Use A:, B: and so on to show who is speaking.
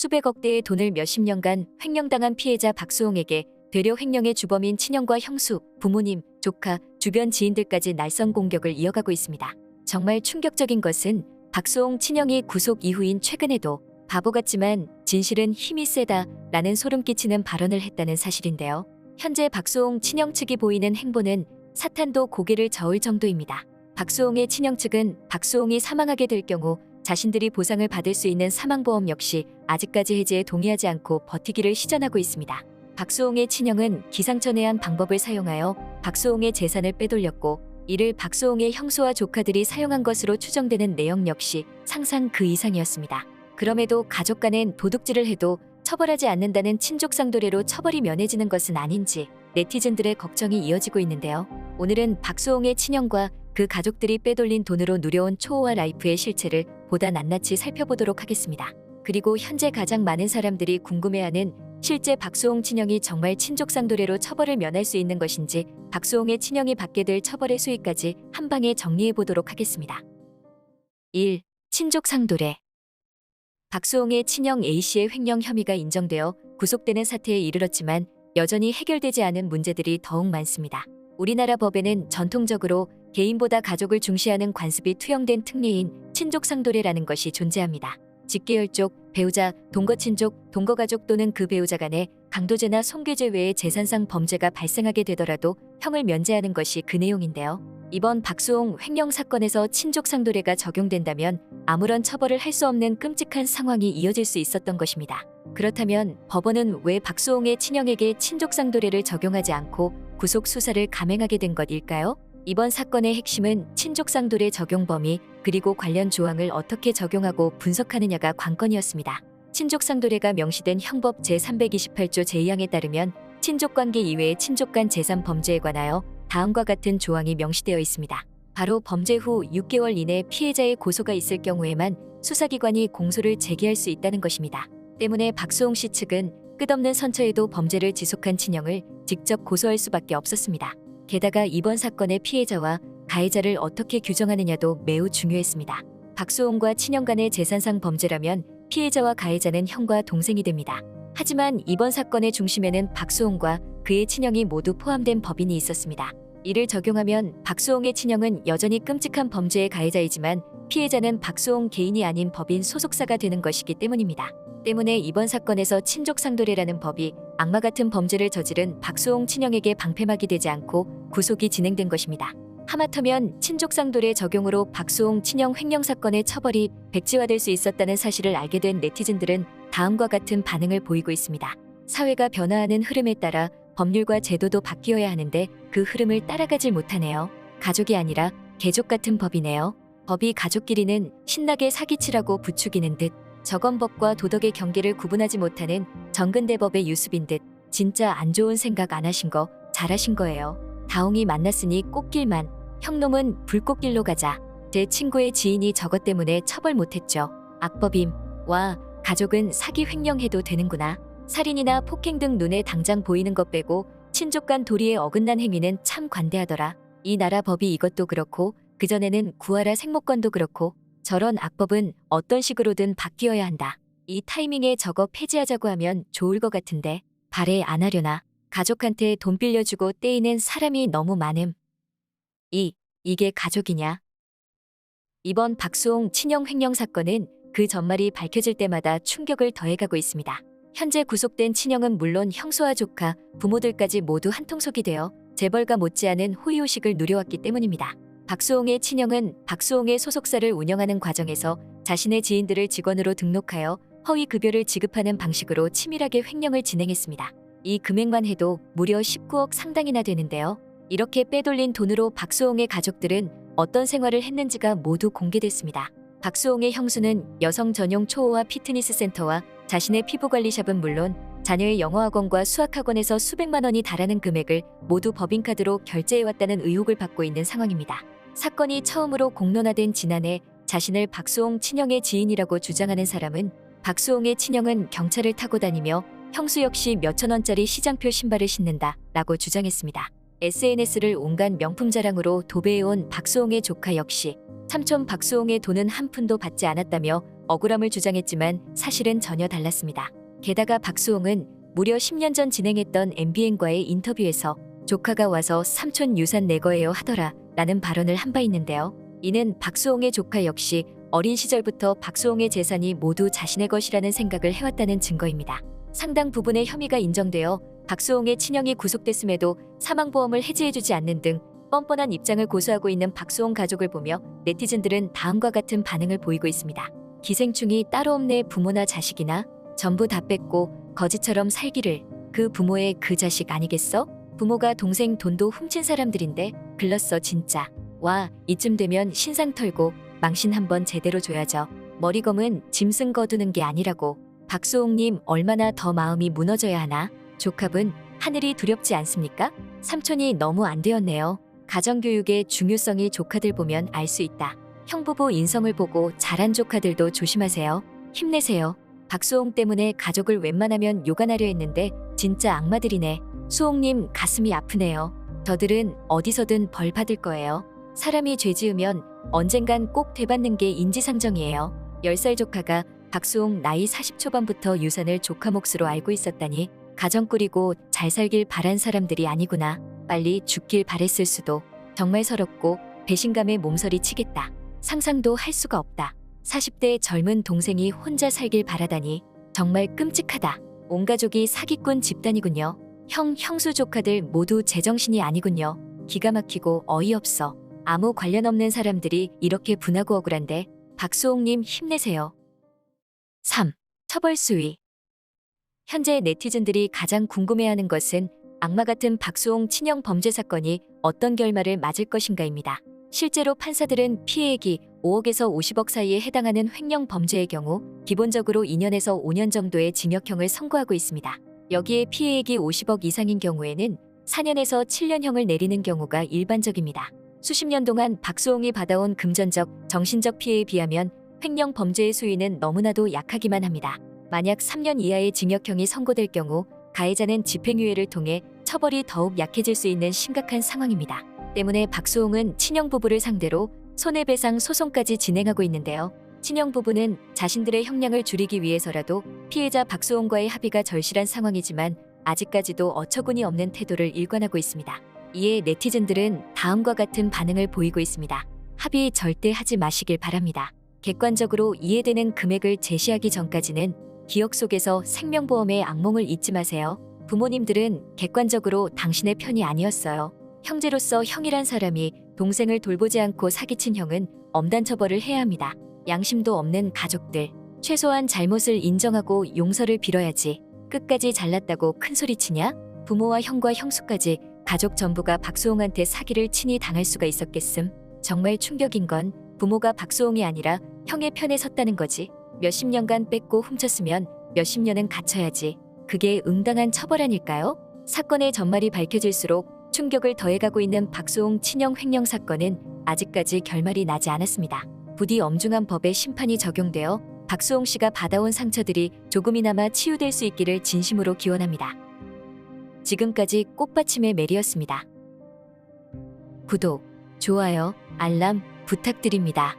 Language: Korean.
A: 수백억 대의 돈을 몇십 년간 횡령당한 피해자 박수홍에게 되려 횡령의 주범인 친형과 형수, 부모님, 조카, 주변 지인들까지 날선 공격을 이어가고 있습니다. 정말 충격적인 것은 박수홍 친형이 구속 이후인 최근에도 바보 같지만 진실은 힘이 세다 라는 소름 끼치는 발언을 했다는 사실인데요. 현재 박수홍 친형 측이 보이는 행보는 사탄도 고개를 저을 정도입니다. 박수홍의 친형 측은 박수홍이 사망하게 될 경우 자신들이 보상을 받을 수 있는 사망보험 역시 아직까지 해지에 동의하지 않고 버티기를 시전하고 있습니다. 박수홍의 친형은 기상천외한 방법을 사용하여 박수홍의 재산을 빼돌렸고 이를 박수홍의 형수와 조카들이 사용한 것으로 추정되는 내용 역시 상상 그 이상이었습니다. 그럼에도 가족 간엔 도둑질을 해도 처벌하지 않는다는 친족상도례로 처벌이 면해지는 것은 아닌지 네티즌들의 걱정이 이어지고 있는데요. 오늘은 박수홍의 친형과 그 가족들이 빼돌린 돈으로 누려온 초호화 라이프의 실체를 보다 낱낱이 살펴보도록 하겠습니다. 그리고 현재 가장 많은 사람들이 궁금해하는 실제 박수홍 친형이 정말 친족상도례로 처벌을 면할 수 있는 것인지 박수홍의 친형이 받게 될 처벌의 수위까지 한 방에 정리해보도록 하겠습니다. 1. 친족상도례. 박수홍의 친형 A씨의 횡령 혐의가 인정되어 구속되는 사태에 이르렀지만 여전히 해결되지 않은 문제들이 더욱 많습니다. 우리나라 법에는 전통적으로 개인보다 가족을 중시하는 관습이 투영된 특례인 친족상도례라는 것이 존재합니다. 직계혈족, 배우자, 동거친족, 동거가족 또는 그 배우자 간에 강도죄나 손괴죄 외의 재산상 범죄가 발생하게 되더라도 형을 면제하는 것이 그 내용인데요. 이번 박수홍 횡령 사건에서 친족상도례가 적용된다면 아무런 처벌을 할 수 없는 끔찍한 상황이 이어질 수 있었던 것입니다. 그렇다면 법원은 왜 박수홍의 친형에게 친족상도례를 적용하지 않고 구속 수사를 감행하게 된 것일까요? 이번 사건의 핵심은 친족상도례 적용 범위 그리고 관련 조항을 어떻게 적용하고 분석하느냐가 관건이었습니다. 친족상도례가 명시된 형법 제328조 제2항에 따르면 친족관계 이외의 친족 간 재산 범죄에 관하여 다음과 같은 조항이 명시되어 있습니다. 바로 범죄 후 6개월 이내 피해자의 고소가 있을 경우에만 수사기관이 공소를 제기할 수 있다는 것입니다. 때문에 박수홍 씨 측은 끝없는 선처에도 범죄를 지속한 친형을 직접 고소할 수밖에 없었습니다. 게다가 이번 사건의 피해자와 가해자를 어떻게 규정하느냐도 매우 중요했습니다. 박수홍과 친형 간의 재산상 범죄라면 피해자와 가해자는 형과 동생이 됩니다. 하지만 이번 사건의 중심에는 박수홍과 그의 친형이 모두 포함된 법인이 있었습니다. 이를 적용하면 박수홍의 친형은 여전히 끔찍한 범죄의 가해자이지만 피해자는 박수홍 개인이 아닌 법인 소속사가 되는 것이기 때문입니다. 때문에 이번 사건에서 친족상도례라는 법이 악마 같은 범죄를 저지른 박수홍 친형에게 방패막이 되지 않고 구속이 진행된 것입니다. 하마터면 친족상도례 적용으로 박수홍 친형 횡령 사건의 처벌이 백지화될 수 있었다는 사실을 알게 된 네티즌들은 다음과 같은 반응을 보이고 있습니다. 사회가 변화하는 흐름에 따라 법률과 제도도 바뀌어야 하는데 그 흐름을 따라가질 못하네요. 가족이 아니라 개족 같은 법이네요. 법이 가족끼리는 신나게 사기치라고 부추기는 듯 적언법과 도덕의 경계를 구분하지 못하는 정근대법의 유습인 듯 진짜 안 좋은 생각 안 하신 거 잘하신 거예요. 다홍이 만났으니 꽃길만, 형놈은 불꽃길로 가자. 제 친구의 지인이 저것 때문에 처벌 못했죠. 악법임. 와, 가족은 사기 횡령해도 되는구나. 살인이나 폭행 등 눈에 당장 보이는 것 빼고 친족 간 도리에 어긋난 행위는 참 관대하더라. 이 나라 법이 이것도 그렇고 그전에는 구하라 생목권도 그렇고 저런 악법은 어떤 식으로든 바뀌어야 한다. 이 타이밍에 저거 폐지하자고 하면 좋을 것 같은데 발에 안 하려나. 가족한테 돈 빌려주고 떼이는 사람이 너무 많음. 이게 가족이냐? 이번 박수홍 친형 횡령 사건은 그 전말이 밝혀질 때마다 충격을 더해가고 있습니다. 현재 구속된 친형은 물론 형수와 조카, 부모들까지 모두 한통속이 되어 재벌가 못지않은 호의호식을 누려왔기 때문입니다. 박수홍의 친형은 박수홍의 소속사를 운영하는 과정에서 자신의 지인들을 직원으로 등록하여 허위 급여를 지급하는 방식으로 치밀하게 횡령을 진행했습니다. 이 금액만 해도 무려 19억 상당이나 되는데요. 이렇게 빼돌린 돈으로 박수홍의 가족들은 어떤 생활을 했는지가 모두 공개됐습니다. 박수홍의 형수는 여성 전용 초호화 피트니스 센터와 자신의 피부관리샵은 물론 자녀의 영어학원과 수학학원에서 수백만 원이 달하는 금액을 모두 법인카드로 결제해왔다는 의혹을 받고 있는 상황입니다. 사건이 처음으로 공론화된 지난해 자신을 박수홍 친형의 지인이라고 주장하는 사람은 박수홍의 친형은 경차를 타고 다니며 형수 역시 몇천 원짜리 시장표 신발을 신는다 라고 주장했습니다. SNS를 온갖 명품 자랑으로 도배해온 박수홍의 조카 역시 삼촌 박수홍의 돈은 한 푼도 받지 않았다며 억울함을 주장했지만 사실은 전혀 달랐습니다. 게다가 박수홍은 무려 10년 전 진행했던 MBN과의 인터뷰에서 조카가 와서 삼촌 유산 내 거예요 하더라 라는 발언을 한 바 있는데요. 이는 박수홍의 조카 역시 어린 시절부터 박수홍의 재산이 모두 자신의 것이라는 생각을 해왔다는 증거입니다. 상당 부분의 혐의가 인정되어 박수홍의 친형이 구속됐음에도 사망보험을 해지해주지 않는 등 뻔뻔한 입장을 고수하고 있는 박수홍 가족을 보며 네티즌들은 다음과 같은 반응을 보이고 있습니다. 기생충이 따로 없네. 부모나 자식이나 전부 다 뺏고 거지처럼 살기를. 그 부모의 그 자식 아니겠어? 부모가 동생 돈도 훔친 사람들인데 글렀어 진짜. 와, 이쯤 되면 신상 털고 망신 한번 제대로 줘야죠. 머리검은 짐승 거두는 게 아니라고. 박수홍님 얼마나 더 마음이 무너져야 하나? 조카분 하늘이 두렵지 않습니까? 삼촌이 너무 안 되었네요. 가정교육의 중요성이 조카들 보면 알 수 있다. 형부부 인성을 보고 자란 조카들도 조심하세요. 힘내세요. 박수홍 때문에 가족을 웬만하면 욕안하려 했는데 진짜 악마들이네. 수홍님 가슴이 아프네요. 저들은 어디서든 벌 받을 거예요. 사람이 죄 지으면 언젠간 꼭 되받는 게 인지상정이에요. 10살 조카가 박수홍 나이 40 초반부터 유산을 조카 몫으로 알고 있었다니 가정 꾸리고 잘 살길 바란 사람들이 아니구나. 빨리 죽길 바랬을 수도. 정말 서럽고 배신감에 몸서리 치겠다. 상상도 할 수가 없다. 40대 젊은 동생이 혼자 살길 바라다니 정말 끔찍하다. 온 가족이 사기꾼 집단이군요. 형수 조카들 모두 제정신이 아니군요. 기가 막히고 어이없어. 아무 관련 없는 사람들이 이렇게 분하고 억울한데 박수홍님 힘내세요. 3. 처벌 수위. 현재 네티즌들이 가장 궁금해하는 것은 악마 같은 박수홍 친형 범죄 사건이 어떤 결말을 맞을 것인가입니다. 실제로 판사들은 피해액이 5억에서 50억 사이에 해당하는 횡령 범죄의 경우 기본적으로 2년에서 5년 정도의 징역형을 선고하고 있습니다. 여기에 피해액이 50억 이상인 경우에는 4년에서 7년형을 내리는 경우가 일반적입니다. 수십 년 동안 박수홍이 받아온 금전적, 정신적 피해에 비하면 횡령 범죄의 수위는 너무나도 약하기만 합니다. 만약 3년 이하의 징역형이 선고될 경우 가해자는 집행유예를 통해 처벌이 더욱 약해질 수 있는 심각한 상황입니다. 때문에 박수홍은 친형 부부를 상대로 손해배상 소송까지 진행하고 있는데요. 친형 부부는 자신들의 형량을 줄이기 위해서라도 피해자 박수홍과의 합의가 절실한 상황이지만 아직까지도 어처구니 없는 태도를 일관하고 있습니다. 이에 네티즌들은 다음과 같은 반응을 보이고 있습니다. 합의 절대 하지 마시길 바랍니다. 객관적으로 이해되는 금액을 제시하기 전까지는 기억 속에서 생명보험의 악몽을 잊지 마세요. 부모님들은 객관적으로 당신의 편이 아니었어요. 형제로서 형이란 사람이 동생을 돌보지 않고 사기친 형은 엄단 처벌을 해야 합니다. 양심도 없는 가족들. 최소한 잘못을 인정하고 용서를 빌어야지. 끝까지 잘났다고 큰소리치냐? 부모와 형과 형수까지 가족 전부가 박수홍한테 사기를 친히 당할 수가 있었겠음. 정말 충격인 건 부모가 박수홍이 아니라 형의 편에 섰다는 거지. 몇십 년간 뺏고 훔쳤으면 몇십 년은 갇혀야지. 그게 응당한 처벌 아닐까요? 사건의 전말이 밝혀질수록 충격을 더해가고 있는 박수홍 친형 횡령 사건은 아직까지 결말이 나지 않았습니다. 부디 엄중한 법의 심판이 적용되어 박수홍 씨가 받아온 상처들이 조금이나마 치유될 수 있기를 진심으로 기원합니다. 지금까지 꽃받침의 메리였습니다. 구독, 좋아요, 알람 부탁드립니다.